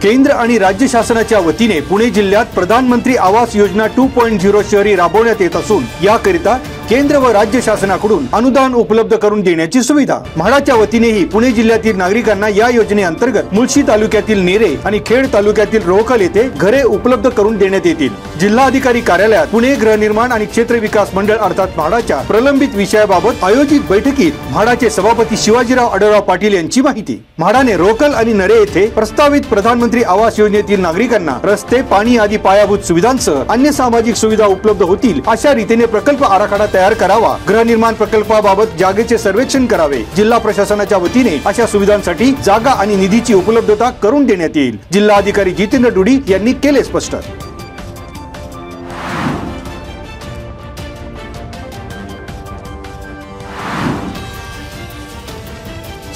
केंद्र आणि राज्य शासनाच्या वतीने पुणे जिल्ह्यात प्रधानमंत्री आवास योजना 2.0 शहरी राबवण्यात येत असून याकरिता केंद्र व राज्य शासनाकडून अनुदान उपलब्ध करून देण्याची सुविधा म्हाडाच्या वतीनेही पुणे जिल्ह्यातील नागरिकांना या योजनेअंतर्गत मुळशी तालुक्यातील नेरे आणि खेड तालुक्यातील रोहकल येथे घरे उपलब्ध करून देण्यात येतील। जिल्हाधिकारी कार्यालयात पुणे गृहनिर्माण आणि क्षेत्र विकास मंडळ अर्थात म्हाडाच्या प्रलंबित विषयाबाबत आयोजित बैठकीत म्हाडाचे सभापती शिवाजीराव आढळराव पाटील यांची माहिती। म्हाडाने रोहकल आणि नरे येथे प्रस्तावित प्रधानमंत्री आवास योजनेतील नागरिकांना रस्ते, पाणी आदी पायाभूत सुविधांसह अन्य सामाजिक सुविधा उपलब्ध होतील अशा रीतीने प्रकल्प आराखडा तयार करावा। गृहनिर्माण प्रकल्पाबाबत जागेचे सर्वेक्षण करावे। जिल्हा प्रशासनाच्या वतीने अशा सुविधांसाठी जागा आणि निधीची उपलब्धता करून देण्यात येईल। जिल्हाधिकारी जितेंद्र डुडी यांनी केले स्पष्ट।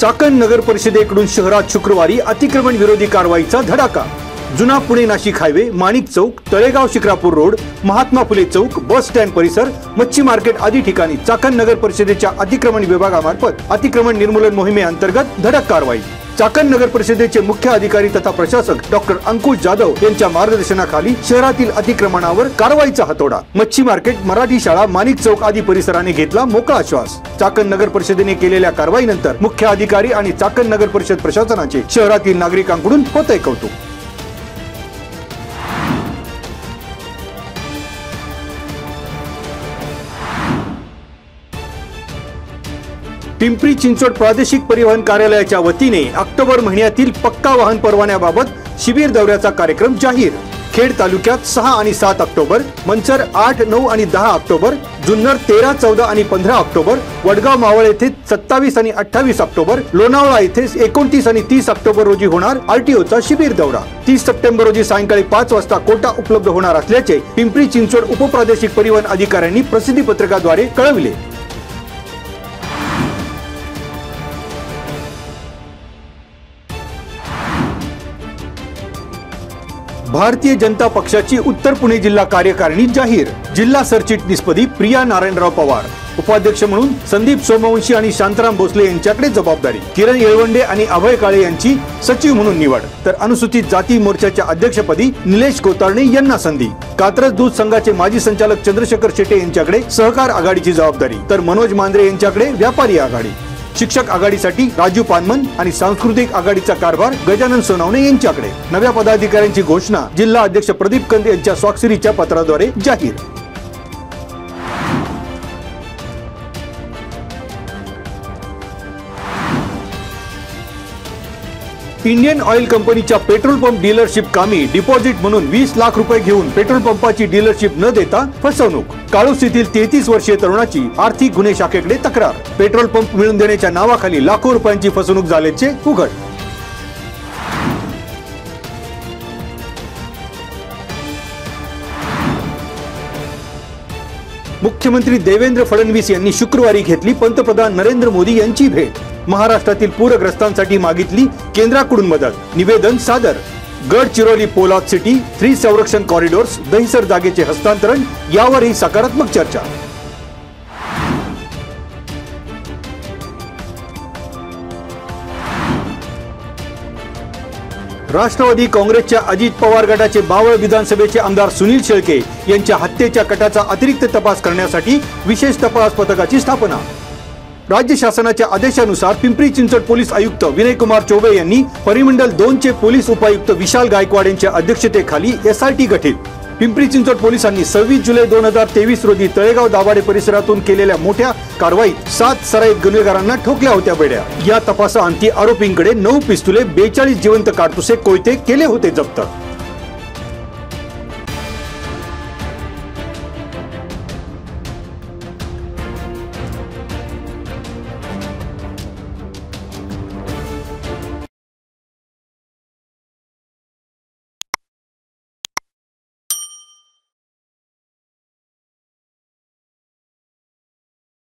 चाकण नगर परिषदेकडून शहरात शुक्रवारी अतिक्रमण विरोधी कारवाईचा धडाका। जुना पुणे नाशिक हायवे, माणिक चौक, तळेगाव शिक्रापूर रोड, महात्मा फुले चौक, बस स्टँड परिसर, मच्छी मार्केट आदी ठिकाणी चाकण नगर परिषदेच्या अतिक्रमण विभागामार्फत अतिक्रमण निर्मूलन मोहिमेअंतर्गत धडक कारवाई। चाकण नगर परिषदेचे मुख्य अधिकारी तथा प्रशासक डॉक्टर अंकुश जाधव यांच्या मार्गदर्शनाखाली शहरातील अतिक्रमणावर कारवाईचा हातोडा। मच्छी मार्केट, मराठी शाळा, माणिक चौक आदी परिसराने घेतला मोकळा श्वास। चाकण नगर परिषदेने केलेल्या कारवाईनंतर मुख्य अधिकारी आणि चाकण नगर परिषद प्रशासनाचे शहरातील नागरिकांकडून होतंय कौतुक। पिंपरी चिंचवड प्रादेशिक परिवहन कार्यालयाच्या वतीने ऑक्टोबर महिन्यातील पक्का वाहन परवान्याबाबत शिबिर दौऱ्याचा कार्यक्रम जाहीर। खेड तालुक्यात 6 आणि 7 ऑक्टोबर, मंचर 8, 9 आणि 10 ऑक्टोबर, जुन्नर 13, 14 आणि 15 ऑक्टोबर, वडगाव मावळ येथे 27 आणि 28 ऑक्टोबर, लोणावळा येथे 29 आणि 30 ऑक्टोबर रोजी होणार आरटीओचा शिबिर दौरा। 30 सप्टेंबर रोजी सायंकाळी 5 वाजता कोटा उपलब्ध होणार असल्याचे पिंपरी चिंचवड उपप्रादेशिक परिवहन अधिकाऱ्यांनी प्रसिद्धी पत्रकाद्वारे कळविले। भारतीय जनता पक्षाची उत्तर पुणे जिल्हा कार्यकारिणी जाहीर। जिल्हा सरचिटणीसपदी प्रिया नारायणराव पवार, उपाध्यक्ष म्हणून संदीप सोमवंशी आणि शांताराम भोसले यांच्याकडे जबाबदारी। किरण येळवंडे आणि अभय काळे यांची सचिव म्हणून निवड, तर अनुसूचित जाती मोर्चाच्या अध्यक्षपदी निलेश गोतारणे यांना संधी। कात्रज दूध संघाचे माजी संचालक चंद्रशेखर शेटे यांच्याकडे सहकार आघाडीची जबाबदारी, तर मनोज मांद्रे यांच्याकडे व्यापारी आघाडी। शिक्षक आघाडीसाठी राजू पानमन आणि सांस्कृतिक आघाडीचा कारभार गजानन सोनवणे यांच्याकडे। नव्या पदाधिकाऱ्यांची घोषणा जिल्हा अध्यक्ष प्रदीप कंद यांच्या स्वाक्षरीच्या पत्राद्वारे जाहीर। इंडियन ऑइल कंपनीच्या पेट्रोल पंप डीलरशिप कामी डिपॉझिट म्हणून 20 लाख रुपये घेऊन पेट्रोल पंपाची डीलरशिप न देता फसवणूक। काळूस येथील 33 वर्षीय तरुणाची आर्थिक गुन्हे शाखेकडे तक्रार। पेट्रोल पंप मिळवून देण्याच्या नावाखाली लाखो रुपयांची फसवणूक झाल्याचे उघड। मुख्यमंत्री देवेंद्र फडणवीस यांनी शुक्रवारी घेतली पंतप्रधान नरेंद्र मोदी यांची भेट। महाराष्ट्रातील पूरग्रस्तांसाठी मागितली केंद्राकडून मदत। निवेदन सादर। गडचिरोली पोलाद सिटी 3 संरक्षण कॉरिडॉर्स, दहिसर जागेचे हस्तांतरण यावरही सकारात्मक चर्चा। राष्ट्रवादी काँग्रेसच्या अजित पवार गटाचे बावळ विधानसभेचे आमदार सुनील शेळके यांच्या हत्येच्या कटाचा अतिरिक्त तपास करण्यासाठी विशेष तपास पथकाची स्थापना। राज्य शासनाच्या आदेशानुसार पिंपरी चिंचवड पोलीस आयुक्त विनयकुमार चौबे यांनी परिमंडल 2 चे पोलीस उपायुक्त विशाल गायकवाड यांच्या अध्यक्षतेखाली एसआयटी गठीत। पिंपरी चिंचवड पोलिसांनी 26 जुलै 2023 रोजी तळेगाव दाभाडे परिसरातून केलेल्या मोठ्या कारवाईत 7 सराईत गुन्हेगारांना ठोकल्या होत्या बेड्या। या तपासाअंती आरोपींकडे 9 पिस्तुले, 42 जिवंत काडतुसे, कोयते केले होते जप्त।